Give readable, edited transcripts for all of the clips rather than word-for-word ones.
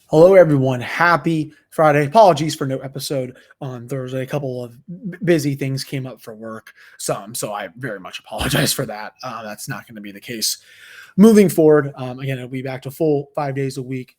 Hello, everyone. Happy Friday. Apologies for no episode on Thursday. A couple of busy things came up for work, so I very much apologize for that. That's not going to be the case moving forward. Again, it'll be back to full 5 days a week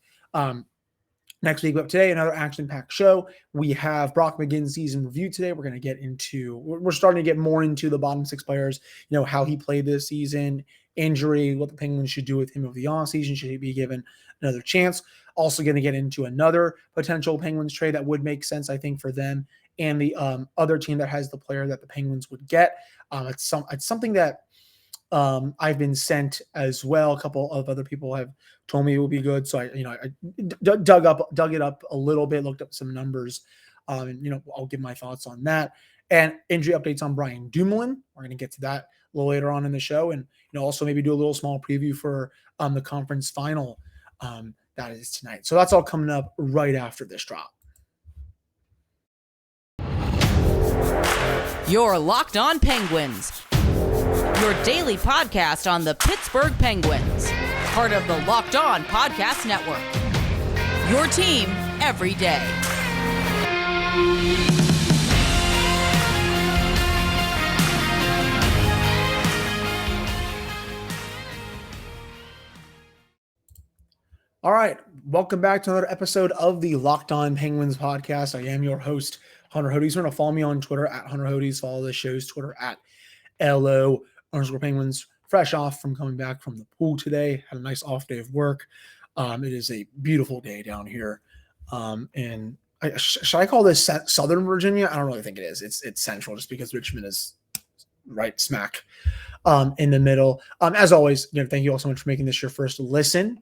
next week. But today, another action-packed show. We have Brock McGinn season review today. We're starting to get more into the bottom six players, how he played this season, injury, what the Penguins should do with him over the offseason. Should he be given another chance? Also going to get into another potential Penguins trade that would make sense, I think, for them and the other team that has the player that the Penguins would get. It's something that I've been sent as well. A couple of other people have told me it would be good, so I dug it up a little bit, looked up some numbers, and I'll give my thoughts on that. And injury updates on Brian Dumoulin. We're going to get to that a little later on in the show, and also maybe do a little small preview for the conference final. That is tonight. So that's all coming up right after this drop. You're Locked On Penguins, your daily podcast on the Pittsburgh Penguins, part of the Locked On Podcast Network, your team every day. All right, welcome back to another episode of the Locked On Penguins podcast. I am your host, Hunter Hodes. You're going to follow me on Twitter at Hunter Hodes. Follow the show's Twitter at LO_Penguins. Fresh off from coming back from the pool today. Had a nice off day of work. It is a beautiful day down here. And should I call this Southern Virginia? I don't really think it is. It's central just because Richmond is right smack in the middle. As always, thank you all so much for making this your first listen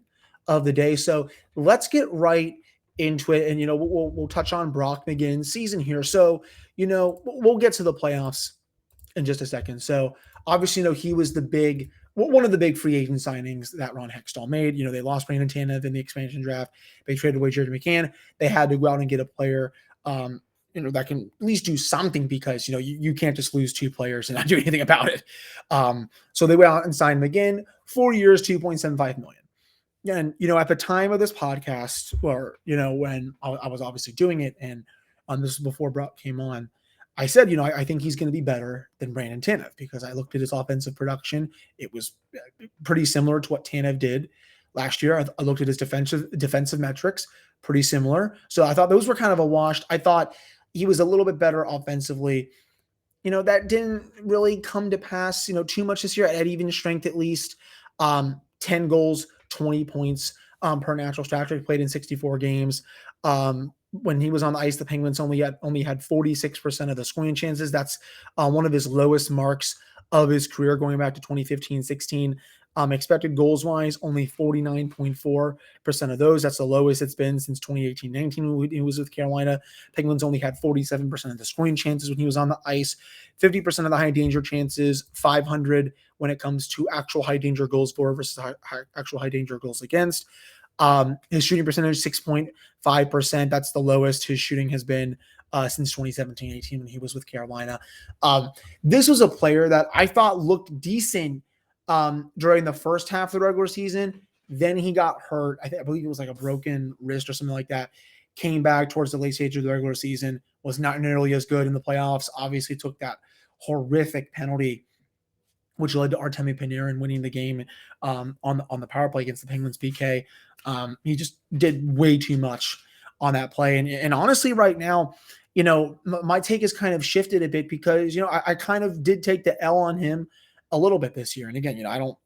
of the day. So let's get right into it. And, we'll touch on Brock McGinn's season here. So, we'll get to the playoffs in just a second. So obviously, he was one of the big free agent signings that Ron Hextall made. They lost Brandon Tanev in the expansion draft. They traded away Jared McCann. They had to go out and get a player, that can at least do something because, you can't just lose two players and not do anything about it. So they went out and signed McGinn, 4 years, $2.75 million. And, at the time of this podcast, or, when I was obviously doing it, and this was before Brock came on, I said, I think he's going to be better than Brandon Tanev because I looked at his offensive production. It was pretty similar to what Tanev did last year. I looked at his defensive metrics, pretty similar. So I thought those were kind of a wash. I thought he was a little bit better offensively. That didn't really come to pass, too much this year at even strength, at least. 10 goals, 20 points per natural stat trick, played in 64 games. When he was on the ice, the Penguins only had 46% of the scoring chances. That's one of his lowest marks of his career going back to 2015-16. Expected goals wise, only 49.4% of those. That's the lowest it's been since 2018-19 when he was with Carolina. Penguins only had 47% of the scoring chances when he was on the ice, 50% of the high danger chances, 500 when it comes to actual high danger goals for versus actual high danger goals against. His shooting percentage, 6.5%. That's the lowest his shooting has been since 2017-18 when he was with Carolina. This was a player that I thought looked decent during the first half of the regular season. Then he got hurt. I believe it was like a broken wrist or something like that. Came back towards the late stage of the regular season, was not nearly as good in the playoffs. Obviously took that horrific penalty, which led to Artemi Panarin winning the game on the power play against the Penguins PK. He just did way too much on that play. And honestly, right now, my take has kind of shifted a bit because, I kind of did take the L on him a little bit this year. And again, I don't,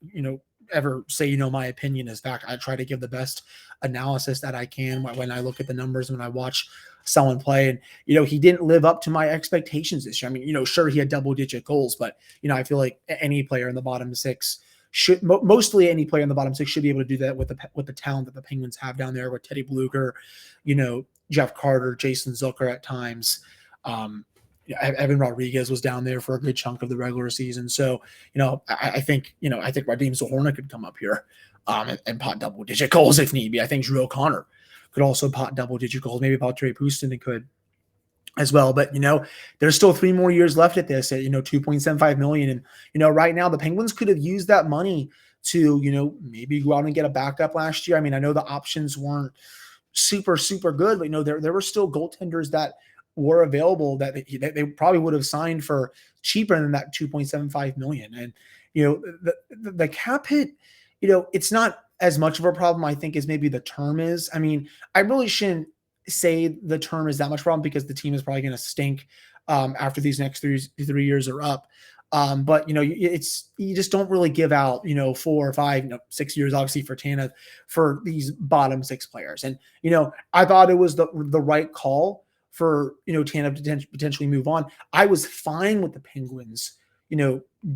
ever say, my opinion is fact. I try to give the best analysis that I can when I look at the numbers, when I watch someone play. And, he didn't live up to my expectations this year. I mean, sure, he had double-digit goals, but, I feel like any player in the bottom six mostly any player in the bottom six should be able to do that with the talent that the Penguins have down there with Teddy Bluger, Jeff Carter, Jason Zucker at times. Evan Rodriguez was down there for a good chunk of the regular season. So, I think Radim Zohorna could come up here and pot double-digit goals if need be. I think Drew O'Connor could also pot double-digit goals. Maybe Valtteri Pustin could as well. But, there's still 3 more years left at this at, $2.75 million. And, right now the Penguins could have used that money to, maybe go out and get a backup last year. I mean, I know the options weren't super, super good, but there were still goaltenders that were available that they probably would have signed for cheaper than that 2.75 million. And, the cap hit, it's not as much of a problem, I think, as maybe the term is. I mean, I really shouldn't say the term is that much problem because the team is probably going to stink after these next 3 years are up. But you just don't really give out 4 or 5, 6 years obviously for Tanev for these bottom 6 players. And I thought it was the right call for Tanev to potentially move on. I was fine with the Penguins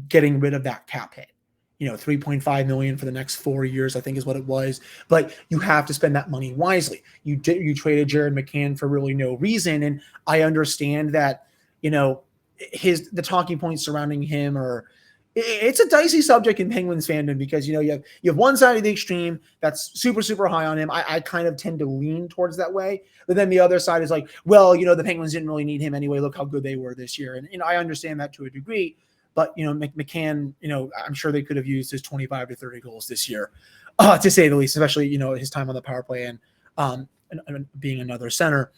getting rid of that cap hit. 3.5 million for the next 4 years, I think is what it was. But you have to spend that money wisely. You traded Jared McCann for really no reason, and I understand that the talking points surrounding him it's a dicey subject in Penguins fandom because you have one side of the extreme that's super, super high on him. I kind of tend to lean towards that way, but then the other side is like, well, the Penguins didn't really need him anyway. Look how good they were this year, and I understand that to a degree. But McCann, I'm sure they could have used his 25 to 30 goals this year, to say the least, especially his time on the power play and being another center.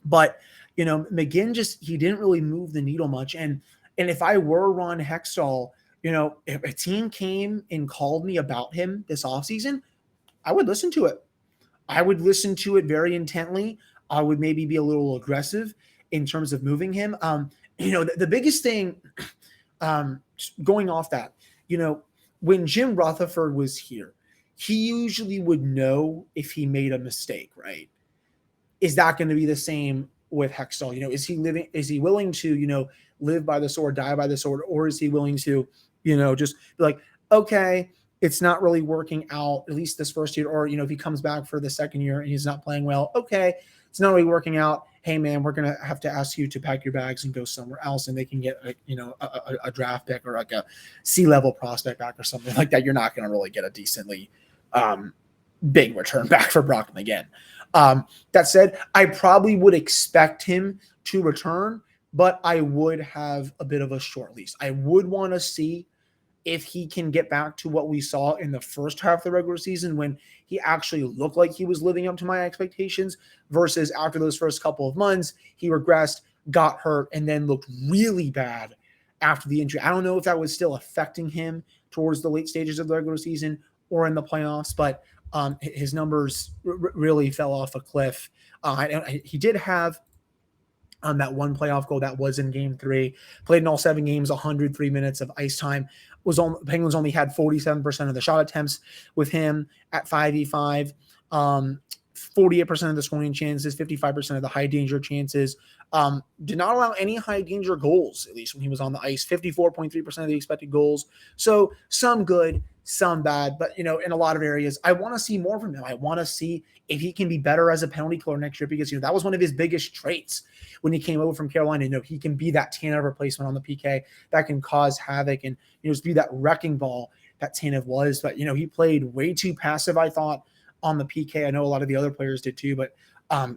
But McGinn he didn't really move the needle much. And if I were Ron Hextall, if a team came and called me about him this offseason, I would listen to it. I would listen to it very intently. I would maybe be a little aggressive in terms of moving him. The biggest thing. Going off that, when Jim Rutherford was here, he usually would know if he made a mistake, right? Is that going to be the same with Hextall? Is he willing to, live by the sword, die by the sword, or is he willing to, just be like, okay, it's not really working out, at least this first year, or, if he comes back for the second year and he's not playing well, okay, it's not really working out. Hey man, we're going to have to ask you to pack your bags and go somewhere else. And they can get a draft pick or like a C-level prospect back or something like that. You're not going to really get a decently big return back for Brock McGinn. That said, I probably would expect him to return, but I would have a bit of a short lease. I would want to see if he can get back to what we saw in the first half of the regular season when he actually looked like he was living up to my expectations versus after those first couple of months, he regressed, got hurt, and then looked really bad after the injury. I don't know if that was still affecting him towards the late stages of the regular season or in the playoffs, but his numbers really fell off a cliff. He did have that one playoff goal that was in Game 3. Played in all 7 games, 103 minutes of ice time. Penguins only had 47% of the shot attempts with him at 5v5. 48% of the scoring chances, 55% of the high danger chances. Did not allow any high danger goals, at least when he was on the ice. 54.3% of the expected goals. So some good, some bad, but in a lot of areas, I want to see more from him. I want to see if he can be better as a penalty killer next year because that was one of his biggest traits when he came over from Carolina. He can be that Tanev replacement on the PK that can cause havoc and just be that wrecking ball that Tanev was. But he played way too passive, I thought, on the PK. I know a lot of the other players did too, but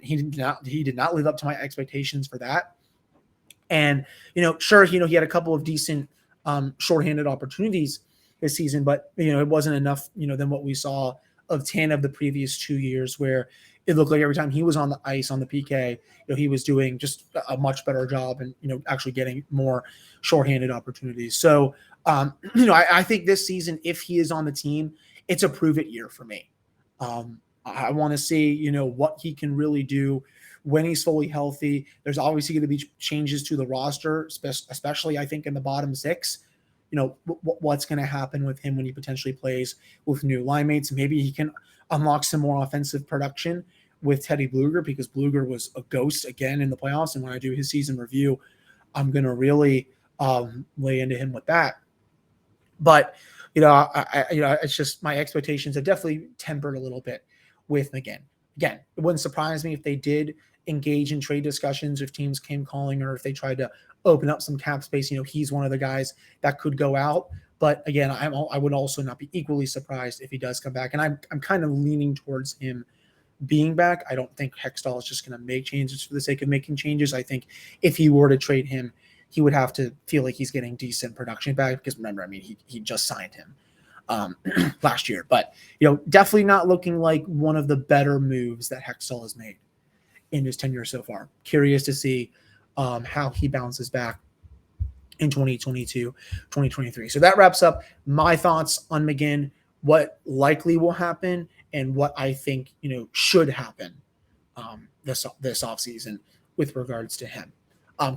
he did not live up to my expectations for that. And sure, he had a couple of decent shorthanded opportunities this season, but it wasn't enough than what we saw of Tanev the previous 2 years, where it looked like every time he was on the ice on the PK, he was doing just a much better job and actually getting more shorthanded opportunities. So I think this season, if he is on the team, it's a prove it year for me. I want to see, what he can really do when he's fully healthy. There's obviously going to be changes to the roster, especially I think in the bottom 6. What's going to happen with him when he potentially plays with new line mates. Maybe he can unlock some more offensive production with Teddy Bluger because Bluger was a ghost again in the playoffs. And when I do his season review, I'm going to really lay into him with that. But it's just my expectations have definitely tempered a little bit with McGinn. Again, it wouldn't surprise me if they did engage in trade discussions, if teams came calling, or if they tried to open up some cap space. He's one of the guys that could go out. But again, I would also not be equally surprised if he does come back. And I'm kind of leaning towards him being back. I don't think Hextall is just going to make changes for the sake of making changes. I think if he were to trade him, he would have to feel like he's getting decent production back because remember, he just signed him. last year. But, definitely not looking like one of the better moves that Hextall has made in his tenure so far. Curious to see how he bounces back in 2022, 2023. So that wraps up my thoughts on McGinn, what likely will happen, and what I think, should happen this offseason with regards to him.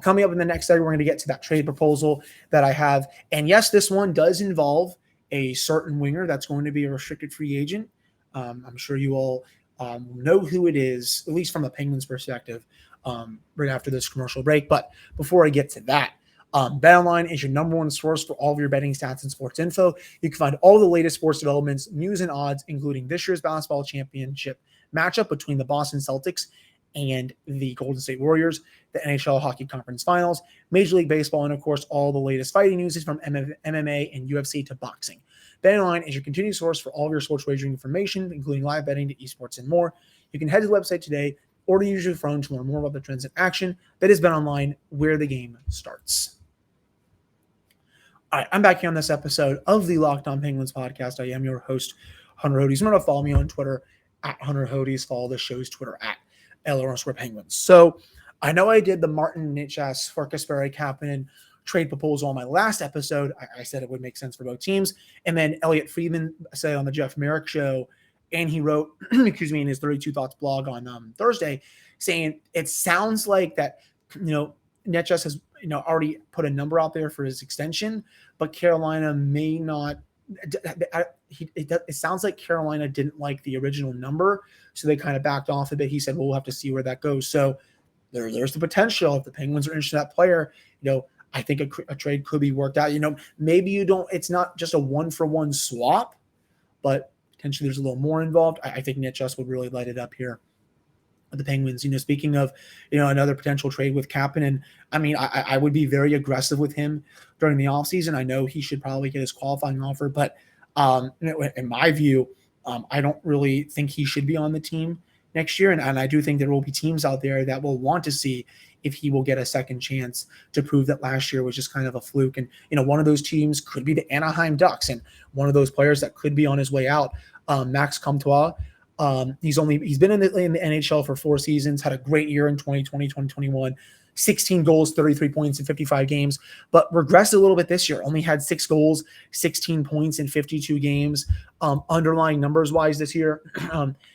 Coming up in the next segment, we're going to get to that trade proposal that I have. And yes, this one does involve a certain winger that's going to be a restricted free agent. I'm sure you all know who it is, at least from a Penguins perspective, right after this commercial break. But before I get to that, BetOnline is your number one source for all of your betting stats and sports info. You can find all the latest sports developments, news, and odds, including this year's basketball championship matchup between the Boston Celtics and the Golden State Warriors, the NHL Hockey Conference Finals, Major League Baseball, and of course, all the latest fighting news from MMA and UFC to boxing. BetOnline is your continued source for all of your sports wagering information, including live betting to esports and more. You can head to the website today or to use your phone to learn more about the trends in action. That is BetOnline, where the game starts. All right, I'm back here on this episode of the Locked On Penguins podcast. I am your host, Hunter Hodes. Remember to follow me on Twitter at Hunter Hodes. Follow the show's Twitter at @LRSquarePenguins. So I know I did the Martin Necas for Kasperi Kapanen trade proposal on my last episode. I said it would make sense for both teams. And then Elliot Friedman said on the Jeff Merrick show, and he wrote, in his 32 Thoughts blog on Thursday, saying it sounds like that, Necas has, already put a number out there for his extension, but Carolina may not. It sounds like Carolina didn't like the original number, so they kind of backed off a bit. He said, well, we'll have to see where that goes. So there's the potential if the Penguins are interested in that player. I think a trade could be worked out. Maybe it's not just a 1-for-1 swap, but potentially there's a little more involved. I think Necas would really light it up here. The Penguins, speaking of, another potential trade with Kapanen, I would be very aggressive with him during the offseason. I know he should probably get his qualifying offer, but in my view, I don't really think he should be on the team next year. And I do think there will be teams out there that will want to see if he will get a second chance to prove that last year was just kind of a fluke. And, one of those teams could be the Anaheim Ducks, and one of those players that could be on his way out, Max Comtois. He's been in the NHL for 4 seasons, had a great year in 2020, 2021, 16 goals, 33 points in 55 games, but regressed a little bit this year. Only had 6 goals, 16 points in 52 games. Underlying numbers wise this year,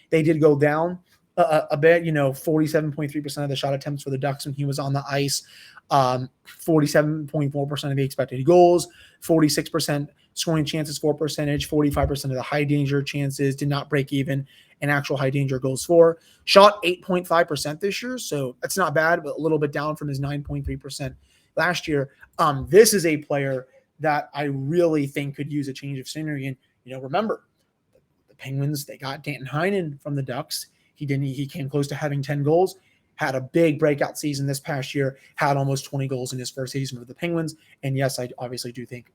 they did go down a bit, 47.3% of the shot attempts for the Ducks when he was on the ice, 47.4% of the expected goals, 46% scoring chances for percentage, 45% of the high danger chances, did not break even in actual high danger goals for. Shot 8.5% this year, so that's not bad, but a little bit down from his 9.3% last year. This is a player that I really think could use a change of scenery. And, remember, the Penguins, they got Danton Heinen from the Ducks. He came close to having 10 goals, had a big breakout season this past year, had almost 20 goals in his first season with the Penguins. And yes, I obviously do think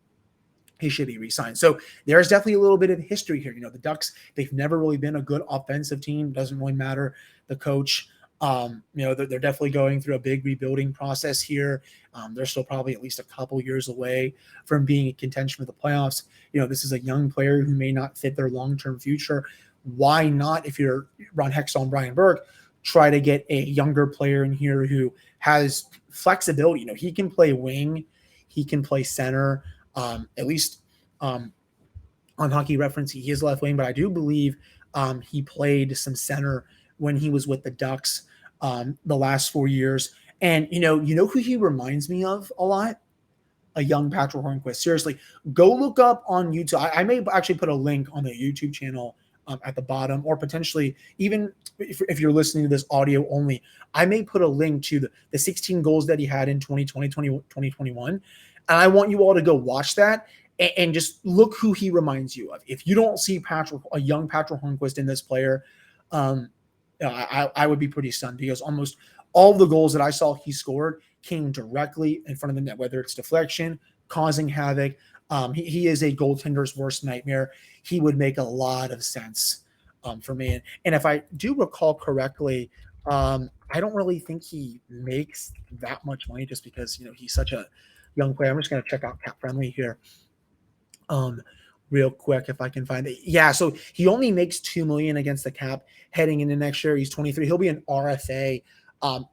he should be re-signed. So there's definitely a little bit of history here. The Ducks, they've never really been a good offensive team. Doesn't really matter the coach. They're definitely going through a big rebuilding process here. They're still probably at least a couple years away from being in contention for the playoffs. This is a young player who may not fit their long-term future. Why not, if you're Ron Hextall and Brian Burke, try to get a younger player in here who has flexibility? He can play wing, he can play center. At least on Hockey Reference, he is left wing, but I do believe he played some center when he was with the Ducks the last 4 years. And, who he reminds me of a lot? A young Patrick Hornquist. Seriously, go look up on YouTube. I may actually put a link on the YouTube channel at the bottom, or potentially even if you're listening to this audio only, I may put a link to the 16 goals that he had in 2020, 2021. And I want you all to go watch that and just look who he reminds you of. If you don't see a young Patrick Hornquist in this player, I would be pretty stunned, because almost all the goals that I saw he scored came directly in front of the net, whether it's deflection, causing havoc. He is a goaltender's worst nightmare. He would make a lot of sense for me. And if I do recall correctly, I don't really think he makes that much money, just because, he's such a young player. I'm just going to check out Cap Friendly here real quick if I can find it. Yeah, so he only makes $2 million against the cap heading into next year. He's 23. He'll be an RFA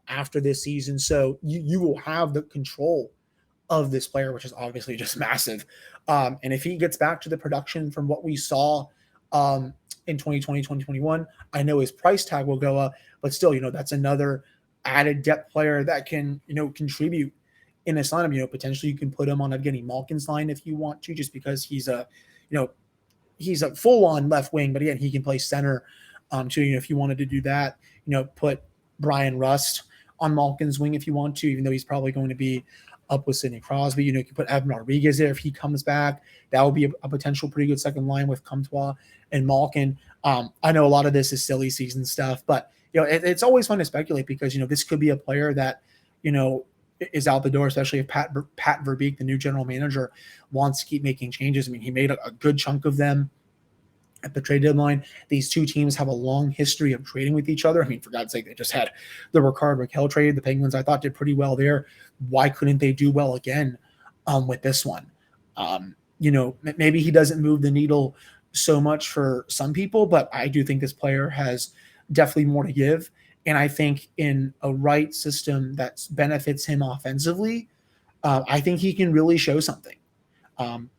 after this season. So you will have the control of this player, which is obviously just massive. And if he gets back to the production from what we saw in 2020, 2021, I know his price tag will go up, but still, that's another added depth player that can, contribute in this lineup. Potentially you can put him on Evgeny Malkin's line if you want to, just because he's a full-on left wing, but again, he can play center too. If you wanted to do that, put Brian Rust on Malkin's wing if you want to, even though he's probably going to be up with Sidney Crosby. You can put Evan Rodriguez there if he comes back. That would be a potential pretty good second line with Comtois and Malkin. I know a lot of this is silly season stuff, but it's always fun to speculate because this could be a player that is out the door, especially if Pat Verbeek, the new general manager, wants to keep making changes. I mean, he made a good chunk of them at the trade deadline. These two teams have a long history of trading with each other. I mean, for God's sake, they just had the Rickard-Rakell trade. The Penguins, I thought, did pretty well there. Why couldn't they do well again with this one? Maybe he doesn't move the needle so much for some people, but I do think this player has definitely more to give. And I think in a right system that benefits him offensively, I think he can really show something.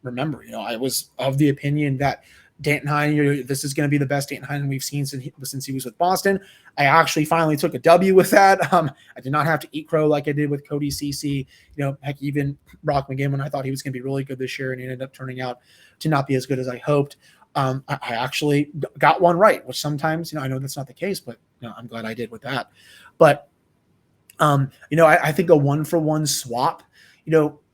Remember, I was of the opinion that Danton Heinen, this is going to be the best Danton Heinen we've seen since he was with Boston. I actually finally took a W with that. I did not have to eat crow like I did with Cody Ceci. Heck, even Brock McGinn, when I thought he was going to be really good this year, and he ended up turning out to not be as good as I hoped. I actually got one right, which sometimes, I know that's not the case, but I'm glad I did with that. But, I think a 1-for-1 swap,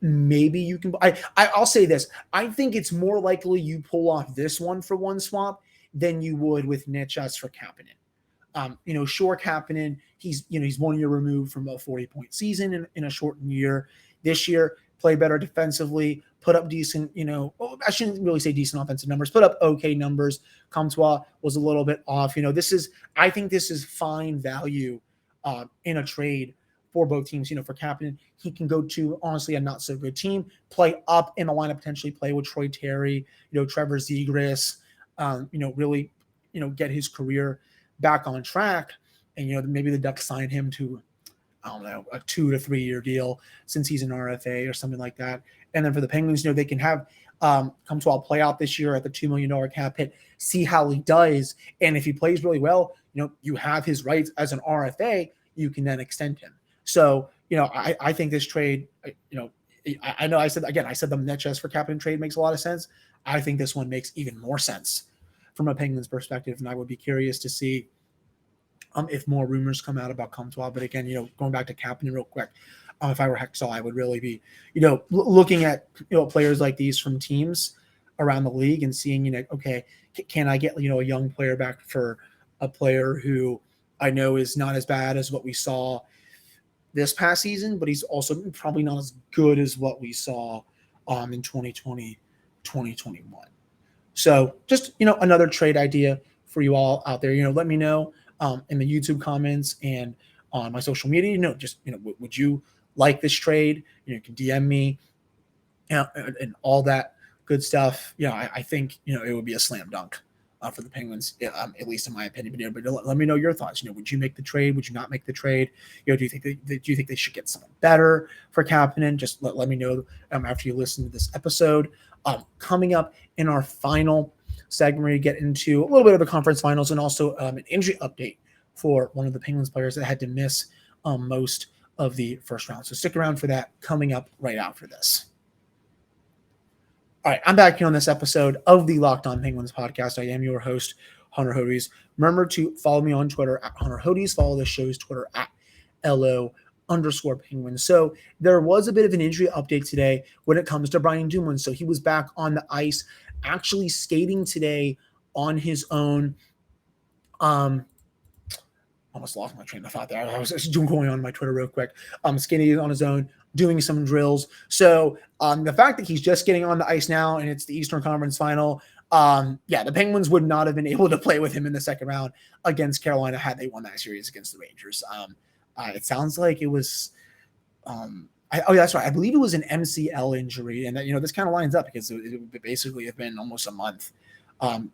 maybe you can, I'll say this. I think it's more likely you pull off this 1-for-1 swap than you would with Nichas for Kapanen. Sure, Kapanen, he's 1 year removed from a 40-point season in a shortened year. This year, play better defensively, put up decent, I shouldn't really say decent offensive numbers, put up okay numbers. Comtois was a little bit off. I think this is fine value in a trade for both teams. For Kapanen, he can go to, honestly, a not so good team, play up in the lineup, potentially play with Troy Terry, Trevor Zegras, really, get his career back on track. And, maybe the Ducks sign him to, I don't know, a 2 to 3 year deal since he's an RFA or something like that. And then for the Penguins, they can have Comtois play out this year at the $2 million cap hit, see how he does. And if he plays really well, you have his rights as an RFA, you can then extend him. So, I think this trade, I know I said the Nichas for Kapanen trade makes a lot of sense. I think this one makes even more sense from a Penguins perspective. And I would be curious to see if more rumors come out about Comtois. But again, going back to Kapanen real quick, if I were Hextall, I would really be, looking at, players like these from teams around the league and seeing, okay, can I get, a young player back for a player who I know is not as bad as what we saw this past season, but he's also probably not as good as what we saw in 2020, 2021. So just, another trade idea for you all out there. Let me know in the YouTube comments and on my social media, would you like this trade? You can DM me and all that good stuff. I think, it would be a slam dunk for the Penguins, at least in my opinion. But let me know your thoughts. Would you make the trade? Would you not make the trade? Do you think they should get something better for Kapanen? Just let me know after you listen to this episode. Coming up in our final segment, we get into a little bit of the conference finals and also an injury update for one of the Penguins players that had to miss most of the first round. So stick around for that, coming up right after this. All right, I'm back here on this episode of the Locked On Penguins podcast. I am your host, Hunter Hodes. Remember to follow me on Twitter at Hunter Hodes. Follow the show's Twitter at LO_Penguins. So there was a bit of an injury update today when it comes to Brian Dumoulin. So he was back on the ice, actually skating today on his own. Almost lost my train of thought there. I was just going on my Twitter real quick. Skating on his own, doing some drills. So the fact that he's just getting on the ice now and it's the Eastern Conference Final, the Penguins would not have been able to play with him in the second round against Carolina had they won that series against the Rangers. It sounds like it was That's right. I believe it was an MCL injury, and that this kind of lines up because it would basically have been almost a month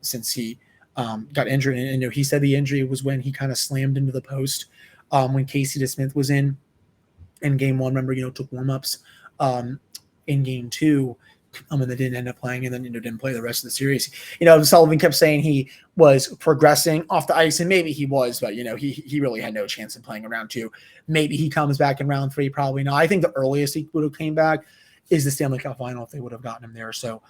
since he got injured. And he said the injury was when he kind of slammed into the post when Casey DeSmith was in game one. Remember, took warm-ups in game two. And they didn't end up playing, and then didn't play the rest of the series. Sullivan kept saying he was progressing off the ice, and maybe he was, but he really had no chance of playing in round two. Maybe he comes back in round three, probably not. I think the earliest he would have came back is the Stanley Cup final if they would have gotten him there. So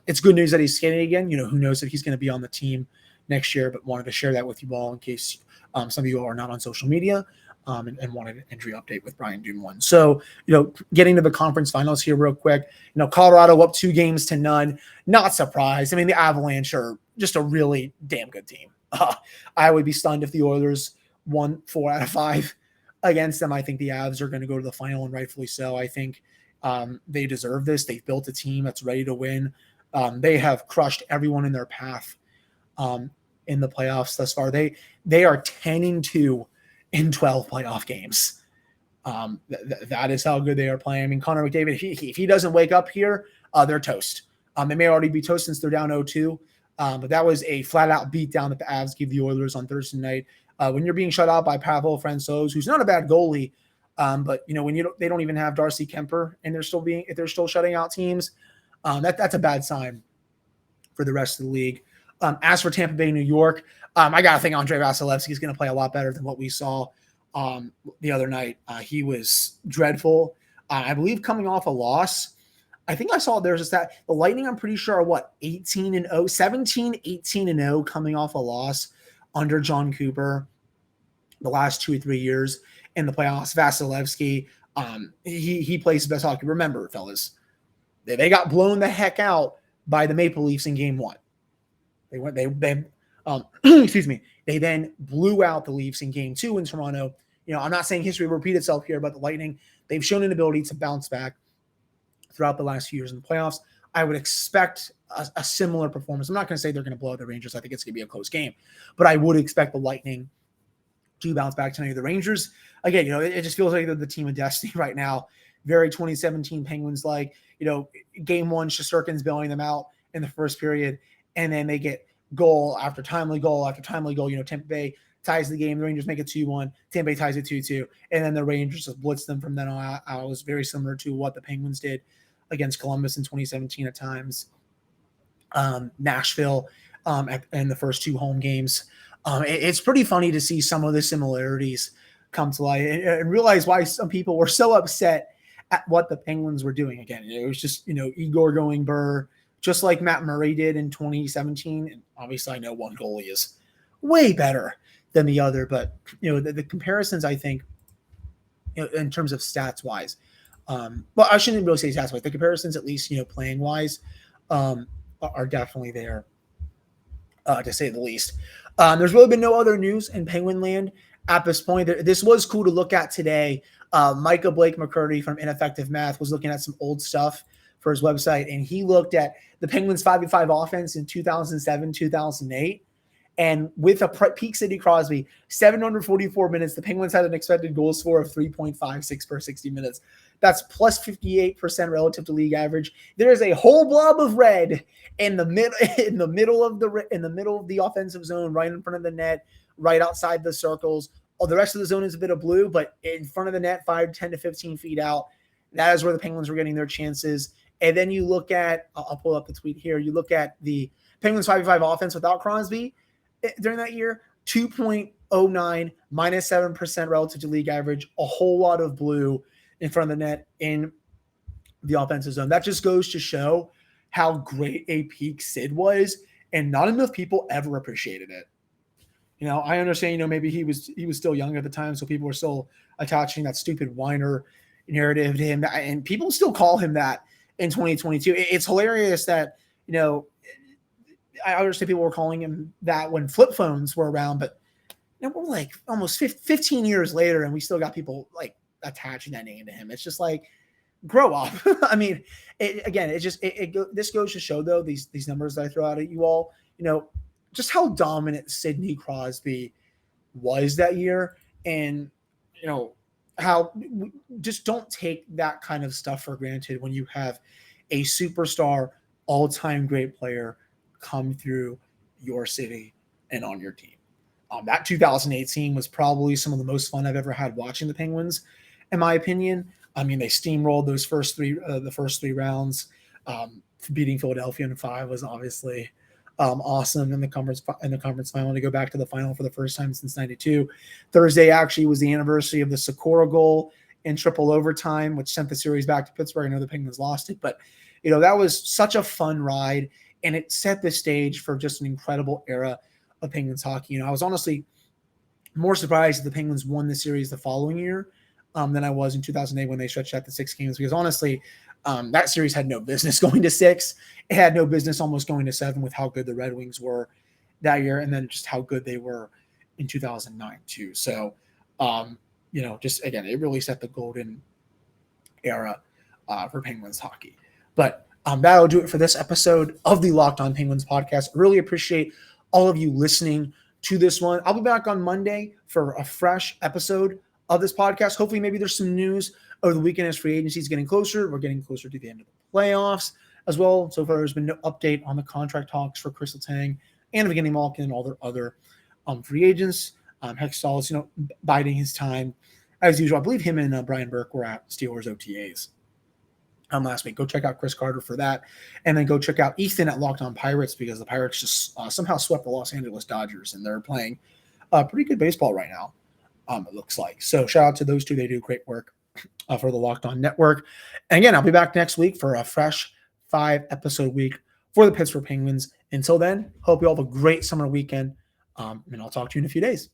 it's good news that he's skating again. Who knows if he's going to be on the team next year, but wanted to share that with you all in case some of you are not on social media. And wanted an injury update with Brian Dumoulin. So, getting to the conference finals here real quick, Colorado up 2-0. Not surprised. I mean, the Avalanche are just a really damn good team. I would be stunned if the Oilers won 4 out of 5 against them. I think the Avs are going to go to the final, and rightfully so. I think they deserve this. They've built a team that's ready to win. They have crushed everyone in their path in the playoffs thus far. They are 10-2 in 12 playoff games. That is how good they are playing. I mean, Connor McDavid, if he doesn't wake up here, they're toast. They may already be toast since they're down 0-2, but that was a flat-out beatdown that the Avs gave the Oilers on Thursday night. When you're being shut out by Pavel Francouz, who's not a bad goalie, but when they don't even have Darcy Kemper and they're still shutting out teams, that's a bad sign for the rest of the league. As for Tampa Bay, New York, I got to think Andrei Vasilevsky is going to play a lot better than what we saw the other night. He was dreadful. I believe coming off a loss. I think I saw there's a stat. The Lightning, I'm pretty sure, are 18-0, 17, 18-0 coming off a loss under John Cooper the last 2 or 3 years in the playoffs. Vasilevsky, he plays the best hockey. Remember, fellas, they got blown the heck out by the Maple Leafs in game one. Excuse me. They then blew out the Leafs in game two in Toronto. I'm not saying history will repeat itself here, but the Lightning, they've shown an ability to bounce back throughout the last few years in the playoffs. I would expect a similar performance. I'm not going to say they're going to blow out the Rangers. I think it's going to be a close game, but I would expect the Lightning to bounce back tonight. The Rangers, again, it just feels like they're the team of destiny right now. Very 2017 Penguins like, game one, Shesterkin's bailing them out in the first period, and then they get goal after timely goal after timely goal. Tampa Bay ties the game. The Rangers make it 2-1. Tampa Bay ties it 2-2. And then the Rangers just blitz them from then on out. It was very similar to what the Penguins did against Columbus in 2017 at times. Nashville in the first 2 home games. It's pretty funny to see some of the similarities come to light and realize why some people were so upset at what the Penguins were doing. Again, it was just, Igor going burr, just like Matt Murray did in 2017. And obviously I know one goalie is way better than the other, but the comparisons, I think, in terms of stats wise, well, I shouldn't really say stats wise. The comparisons, at least, playing wise, are definitely there, to say the least. There's really been no other news in Penguin land at this point. This was cool to look at today. Micah Blake McCurdy from Ineffective Math was looking at some old stuff for his website, and he looked at the Penguins 5v5 offense in 2007, 2008. And with a peak Sidney Crosby, 744 minutes, the Penguins had an expected goal score of 3.56 per 60 minutes. That's plus 58% relative to league average. There is a whole blob of red in the middle of the offensive zone, right in front of the net, right outside the circles. Oh, the rest of the zone is a bit of blue, but in front of the net, 10 to 15 feet out, that is where the Penguins were getting their chances. And then you look at, I'll pull up the tweet here. You look at the Penguins 5v5 offense without Crosby during that year, 2.09, minus 7% relative to league average, a whole lot of blue in front of the net in the offensive zone. That just goes to show how great a peak Sid was, and not enough people ever appreciated it. I understand, maybe he was still young at the time, so people were still attaching that stupid whiner narrative to him, and people still call him that in 2022. It's hilarious that, I understand people were calling him that when flip phones were around, but we're like almost 15 years later, and we still got people like attaching that name to him. It's just like, grow up. I mean, this goes to show, though, these numbers that I throw out at you all, just how dominant Sidney Crosby was that year. And, how just don't take that kind of stuff for granted when you have a superstar, all-time great player come through your city and on your team. That 2018 was probably some of the most fun I've ever had watching the Penguins, in my opinion. I mean, they steamrolled those the first three rounds. Beating Philadelphia in 5 was obviously awesome in the conference final, to go back to the final for the first time since '92. Thursday actually was the anniversary of the Sikora goal in triple overtime, which sent the series back to Pittsburgh. I know the Penguins lost it, but that was such a fun ride, and it set the stage for just an incredible era of Penguins hockey. I was honestly more surprised that the Penguins won the series the following year than I was in 2008 when they stretched out the 6 games, because honestly, that series had no business going to 6. It had no business almost going to 7 with how good the Red Wings were that year, and then just how good they were in 2009 too. So, just again, it really set the golden era for Penguins hockey. But that'll do it for this episode of the Locked On Penguins podcast. I really appreciate all of you listening to this one. I'll be back on Monday for a fresh episode of this podcast. Hopefully, maybe there's some news over the weekend as free agency is getting closer. We're getting closer to the end of the playoffs as well. So far, there's been no update on the contract talks for Crystal Tang and Evgeny Malkin and all their other free agents. Hextall is, biding his time as usual. I believe him and Brian Burke were at Steelers OTAs last week. Go check out Chris Carter for that, and then go check out Ethan at Locked On Pirates, because the Pirates just somehow swept the Los Angeles Dodgers, and they're playing pretty good baseball right now. It looks like. So shout out to those two. They do great work for the Locked On Network. And again, I'll be back next week for a fresh 5-episode week for the Pittsburgh Penguins. Until then, hope you all have a great summer weekend, and I'll talk to you in a few days.